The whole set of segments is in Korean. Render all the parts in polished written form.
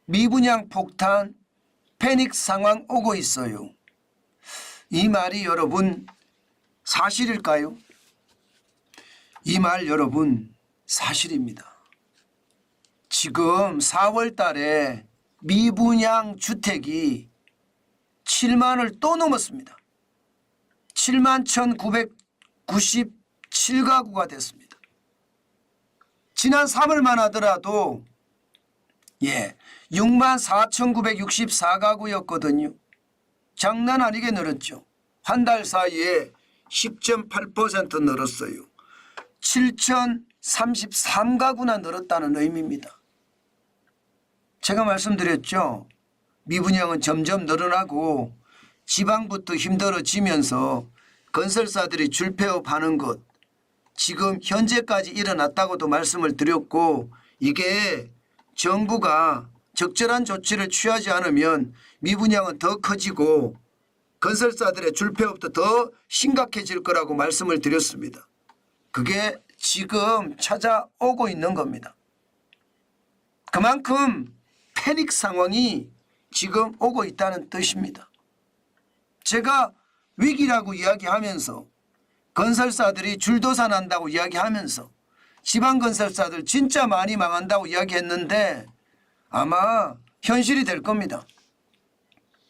미분양 폭탄 패닉 상황 오고 있어요. 이 말이 여러분 사실일까요? 이 말 여러분 사실입니다. 지금 4월 달에 미분양 주택이 7만을 또 넘었습니다. 7만 1,997가구가 됐습니다. 지난 3월만 하더라도 6만 4,964가구였거든요. 장난 아니게 늘었죠. 한 달 사이에 10.8% 늘었어요. 7,033가구나 늘었다는 의미입니다. 제가 말씀드렸죠. 미분양은 점점 늘어나고 지방부터 힘들어지면서 건설사들이 줄폐업하는 것 지금 현재까지 일어났다고도 말씀을 드렸고, 이게 정부가 적절한 조치를 취하지 않으면 미분양은 더 커지고 건설사들의 줄폐업도 더 심각해질 거라고 말씀을 드렸습니다. 그게 지금 찾아오고 있는 겁니다. 그만큼 패닉 상황이 지금 오고 있다는 뜻입니다. 제가 위기라고 이야기하면서 건설사들이 줄도산 한다고 이야기하면서 지방건설사들 진짜 많이 망한다고 이야기했는데 아마 현실이 될 겁니다.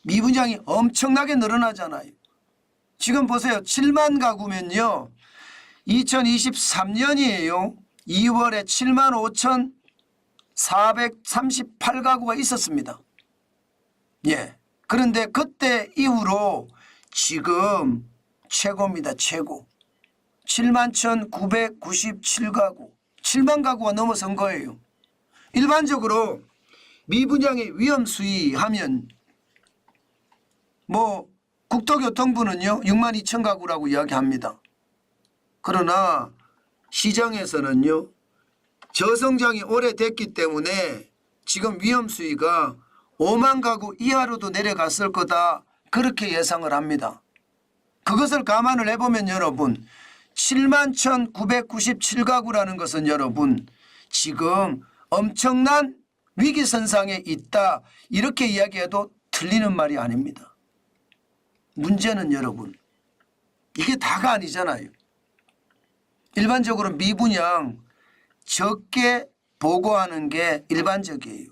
미분양이 엄청나게 늘어나잖아요. 지금 보세요. 7만 가구면요. 2023년이에요. 2월에 7만 5,438가구가 있었습니다. 그런데 그때 이후로 지금 최고입니다. 최고. 7만 1,997가구. 7만 가구가 넘어선 거예요. 일반적으로 미분양의 위험 수위 하면 국토교통부는요 6만 2천 가구라고 이야기합니다. 그러나 시장에서는요 저성장이 오래됐기 때문에 지금 위험 수위가 5만 가구 이하로도 내려갔을 거다, 그렇게 예상을 합니다. 그것을 감안을 해보면 여러분 7만 1,997가구라는 것은 여러분 지금 엄청난 위기선상에 있다, 이렇게 이야기해도 틀리는 말이 아닙니다. 문제는 여러분 이게 다가 아니잖아요. 일반적으로 미분양 적게 보고하는 게 일반적이에요.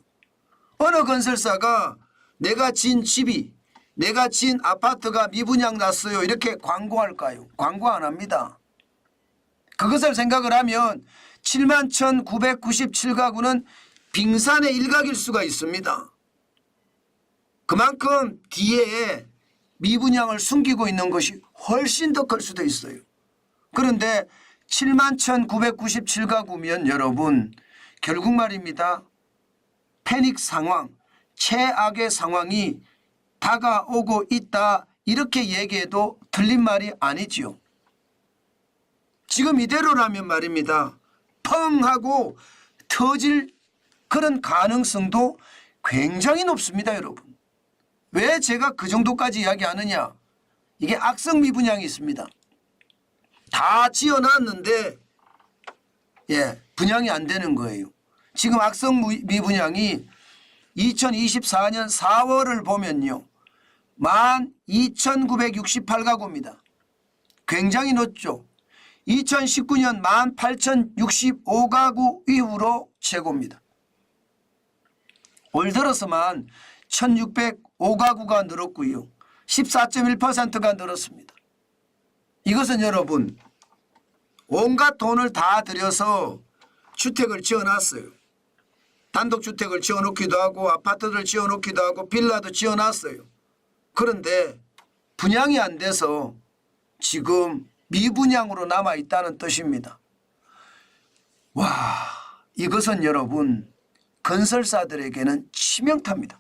어느 건설사가 내가 진 집이, 내가 진 아파트가 미분양 났어요 이렇게 광고할까요? 광고 안 합니다. 그것을 생각을 하면 7만 1,997가구는 빙산의 일각일 수가 있습니다. 그만큼 뒤에 미분양을 숨기고 있는 것이 훨씬 더 클 수도 있어요. 그런데 7만 1,997가구면 여러분 결국 말입니다. 패닉 상황, 최악의 상황이 다가오고 있다, 이렇게 얘기해도 틀린 말이 아니지요. 지금 이대로라면 말입니다. 펑 하고 터질 그런 가능성도 굉장히 높습니다. 여러분. 왜 제가 그 정도까지 이야기하느냐. 이게 악성 미분양이 있습니다. 다 지어놨는데 분양이 안 되는 거예요. 지금 악성 미분양이 2024년 4월을 보면요 12,968가구입니다. 굉장히 높죠. 2019년 18,065가구 이후로 최고입니다. 올 들어서만 1,605가구가 늘었고요. 14.1%가 늘었습니다. 이것은 여러분 온갖 돈을 다 들여서 주택을 지어놨어요. 단독주택을 지어놓기도 하고 아파트를 지어놓기도 하고 빌라도 지어놨어요. 그런데 분양이 안 돼서 지금 미분양으로 남아있다는 뜻입니다. 와, 이것은 여러분 건설사들에게는 치명타입니다.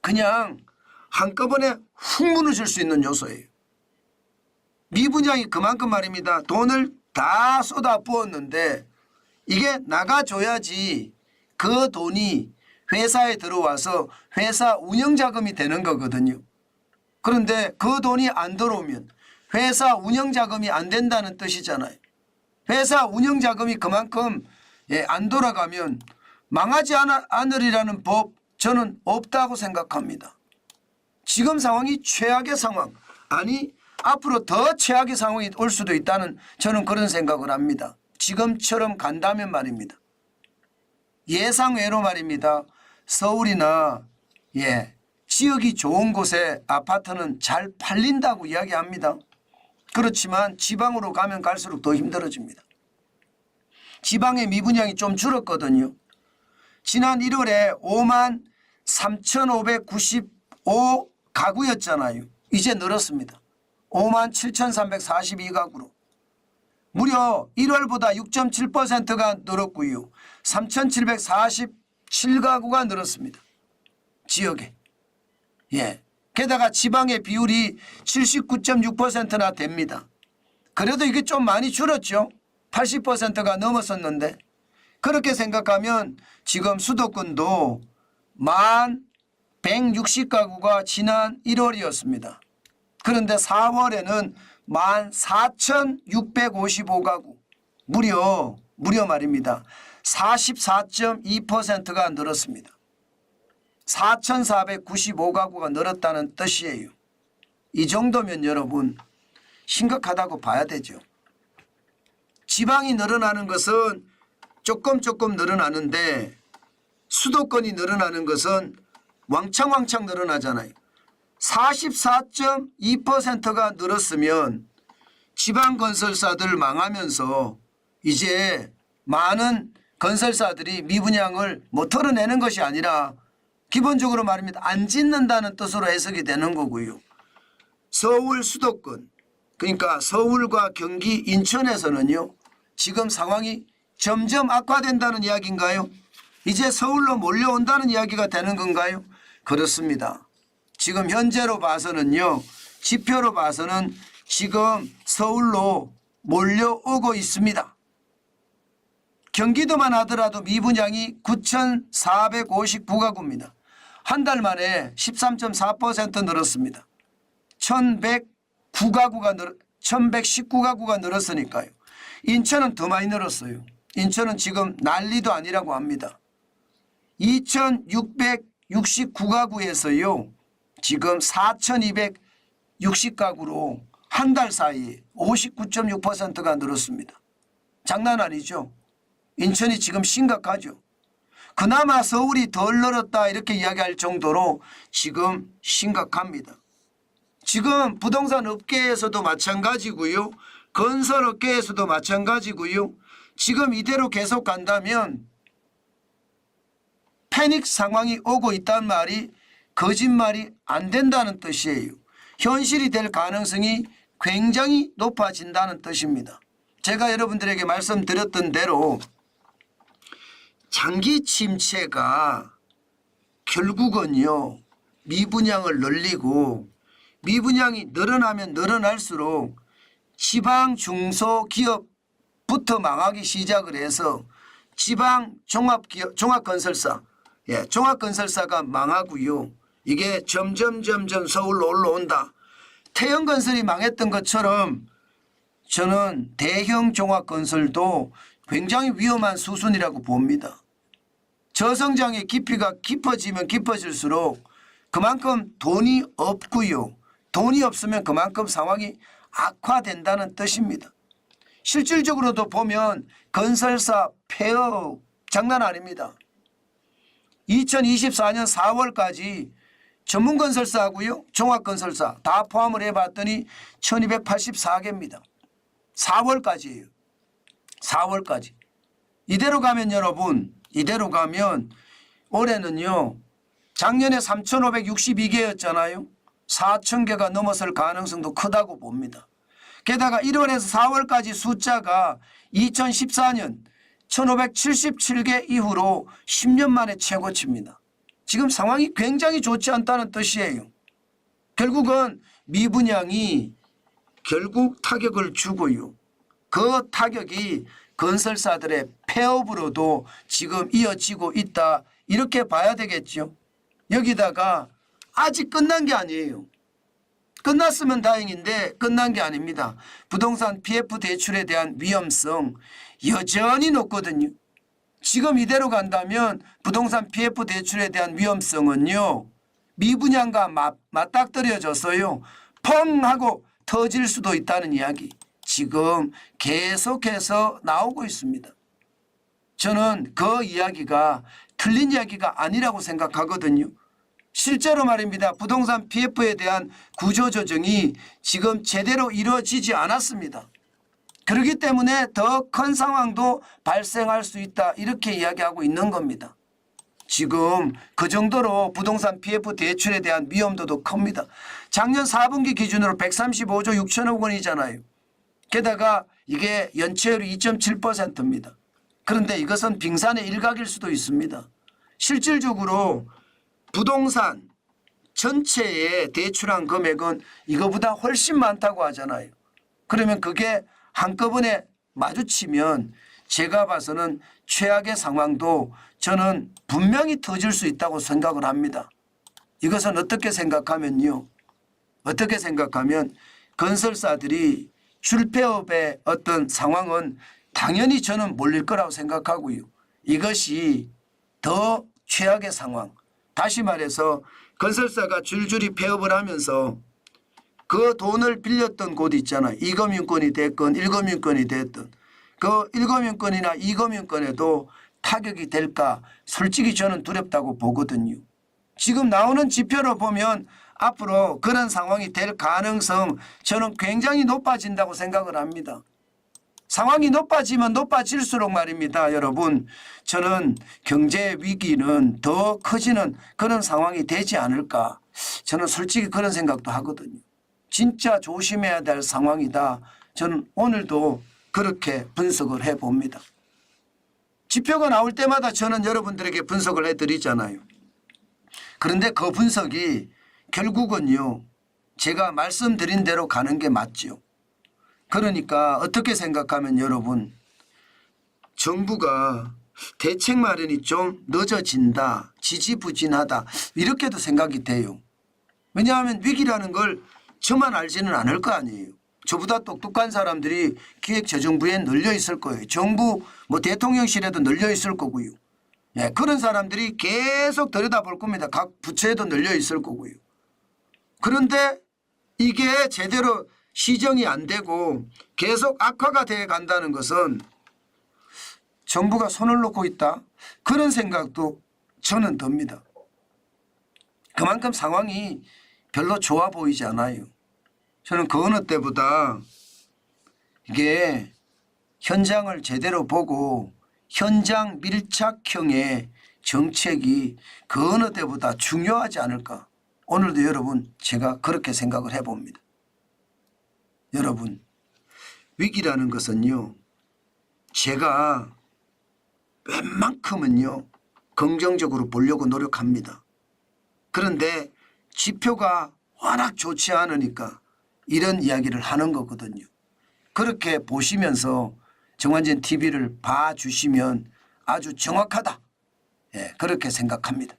그냥 한꺼번에 훅 무너질 수 있는 요소예요. 미분양이 그만큼 말입니다. 돈을 다 쏟아 부었는데 이게 나가줘야지 그 돈이 회사에 들어와서 회사 운영자금이 되는 거거든요. 그런데 그 돈이 안 들어오면 회사 운영자금이 안 된다는 뜻이잖아요. 회사 운영자금이 그만큼 안 돌아가면 망하지 않으리라는 법 저는 없다고 생각합니다. 지금 상황이 최악의 상황, 아니 앞으로 더 최악의 상황이 올 수도 있다는 저는 그런 생각을 합니다. 지금처럼 간다면 말입니다. 예상외로 말입니다. 서울이나 지역이 좋은 곳에 아파트는 잘 팔린다고 이야기합니다. 그렇지만 지방으로 가면 갈수록 더 힘들어집니다. 지방의 미분양이 좀 줄었거든요. 지난 1월에 5만 3,595 가구였잖아요. 이제 늘었습니다. 5만 7,342가구로. 무려 1월보다 6.7%가 늘었고요. 3,747가구가 늘었습니다. 지역에. 게다가 지방의 비율이 79.6%나 됩니다. 그래도 이게 좀 많이 줄었죠. 80%가 넘었었는데 그렇게 생각하면 지금 수도권도 1160가구가 지난 1월이었습니다. 그런데 4월에는 14,655가구 무려 말입니다. 44.2%가 늘었습니다. 4,495가구가 늘었다는 뜻이에요. 이 정도면 여러분 심각하다고 봐야 되죠. 지방이 늘어나는 것은 조금 늘어나는데 수도권이 늘어나는 것은 왕창 늘어나잖아요. 44.2%가 늘었으면 지방 건설사들 망하면서 이제 많은 건설사들이 미분양을 털어내는 것이 아니라 기본적으로 말입니다. 안 짓는다는 뜻으로 해석이 되는 거고요. 서울 수도권 그러니까 서울과 경기 인천에서는요. 지금 상황이 점점 악화된다는 이야기인가요? 이제 서울로 몰려온다는 이야기가 되는 건가요? 그렇습니다. 지금 현재로 봐서는요. 지표로 봐서는 지금 서울로 몰려오고 있습니다. 경기도만 하더라도 미분양이 9,459가구입니다. 한 달 만에 13.4% 늘었습니다. 1,119가구가 늘었으니까요. 인천은 더 많이 늘었어요. 인천은 지금 난리도 아니라고 합니다. 2,669가구에서요. 지금 4,260가구로 한 달 사이에 59.6%가 늘었습니다. 장난 아니죠. 인천이 지금 심각하죠. 그나마 서울이 덜 늘었다 이렇게 이야기할 정도로 지금 심각합니다. 지금 부동산 업계에서도 마찬가지고요. 건설 업계에서도 마찬가지고요. 지금 이대로 계속 간다면 패닉 상황이 오고 있다는 말이 거짓말이 안 된다는 뜻이에요. 현실이 될 가능성이 굉장히 높아진다는 뜻입니다. 제가 여러분들에게 말씀드렸던 대로 장기 침체가 결국은요. 미분양을 늘리고 미분양이 늘어나면 늘어날수록 지방 중소기업부터 망하기 시작을 해서 지방 종합건설사가 망하고요. 이게 점점 서울로 올라온다. 태형건설이 망했던 것처럼 저는 대형 종합건설도 굉장히 위험한 수순이라고 봅니다. 저성장의 깊이가 깊어지면 깊어질수록 그만큼 돈이 없고요. 돈이 없으면 그만큼 상황이 악화된다는 뜻입니다. 실질적으로도 보면 건설사 폐업 장난 아닙니다. 2024년 4월까지 전문건설사하고요. 종합건설사 다 포함을 해봤더니 1284개입니다. 4월까지예요. 4월까지. 이대로 가면 여러분 이대로 가면 올해는요. 작년에 3,562개였잖아요. 4,000개가 넘어설 가능성도 크다고 봅니다. 게다가 1월에서 4월까지 숫자가 2014년 1,577개 이후로 10년 만에 최고치입니다. 지금 상황이 굉장히 좋지 않다는 뜻이에요. 결국은 미분양이 결국 타격을 주고요. 그 타격이 건설사들의 폐업으로도 지금 이어지고 있다. 이렇게 봐야 되겠죠. 여기다가 아직 끝난 게 아니에요. 끝났으면 다행인데 끝난 게 아닙니다. 부동산 PF 대출에 대한 위험성 여전히 높거든요. 지금 이대로 간다면 부동산 PF 대출에 대한 위험성은요. 미분양과 맞닥뜨려져서요. 펑 하고 터질 수도 있다는 이야기 지금 계속해서 나오고 있습니다. 저는 그 이야기가 틀린 이야기가 아니라고 생각하거든요. 실제로 말입니다. 부동산 PF에 대한 구조조정이 지금 제대로 이루어지지 않았습니다. 그렇기 때문에 더 큰 상황도 발생할 수 있다 이렇게 이야기하고 있는 겁니다. 지금 그 정도로 부동산 PF 대출에 대한 위험도도 큽니다. 작년 4분기 기준으로 135조 6천억 원이잖아요. 게다가 이게 연체율이 2.7%입니다. 그런데 이것은 빙산의 일각일 수도 있습니다. 실질적으로 부동산 전체에 대출한 금액은 이거보다 훨씬 많다고 하잖아요. 그러면 그게 한꺼번에 마주치면 제가 봐서는 최악의 상황도 저는 분명히 터질 수 있다고 생각을 합니다. 이것은 어떻게 생각하면요. 어떻게 생각하면 건설사들이 줄폐업의 어떤 상황은 당연히 저는 몰릴 거라고 생각하고요. 이것이 더 최악의 상황. 다시 말해서 건설사가 줄줄이 폐업을 하면서 그 돈을 빌렸던 곳 있잖아요. 2금융권이 됐건 1금융권이 됐든 그 1금융권이나 2금융권에도 타격이 될까 솔직히 저는 두렵다고 보거든요. 지금 나오는 지표로 보면 앞으로 그런 상황이 될 가능성 저는 굉장히 높아진다고 생각을 합니다. 상황이 높아지면 높아질수록 말입니다. 여러분 저는 경제 위기는 더 커지는 그런 상황이 되지 않을까 저는 솔직히 그런 생각도 하거든요. 진짜 조심해야 될 상황이다. 저는 오늘도 그렇게 분석을 해봅니다. 지표가 나올 때마다 저는 여러분들에게 분석을 해드리잖아요. 그런데 그 분석이 결국은요. 제가 말씀드린 대로 가는 게 맞죠. 그러니까 어떻게 생각하면 여러분 정부가 대책 마련이 좀 늦어진다. 지지부진하다. 이렇게도 생각이 돼요. 왜냐하면 위기라는 걸 저만 알지는 않을 거 아니에요. 저보다 똑똑한 사람들이 기획재정부에 널려 있을 거예요. 정부 대통령실에도 널려 있을 거고요. 네, 그런 사람들이 계속 들여다볼 겁니다. 각 부처에도 널려 있을 거고요. 그런데 이게 제대로 시정이 안 되고 계속 악화가 돼 간다는 것은 정부가 손을 놓고 있다. 그런 생각도 저는 듭니다. 그만큼 상황이 별로 좋아 보이지 않아요. 저는 그 어느 때보다 이게 현장을 제대로 보고 현장 밀착형의 정책이 그 어느 때보다 중요하지 않을까. 오늘도 여러분 제가 그렇게 생각을 해봅니다. 여러분 위기라는 것은요. 제가 웬만큼은요. 긍정적으로 보려고 노력합니다. 그런데 지표가 워낙 좋지 않으니까 이런 이야기를 하는 거거든요. 그렇게 보시면서 정관진 TV를 봐주시면 아주 정확하다. 예, 그렇게 생각합니다.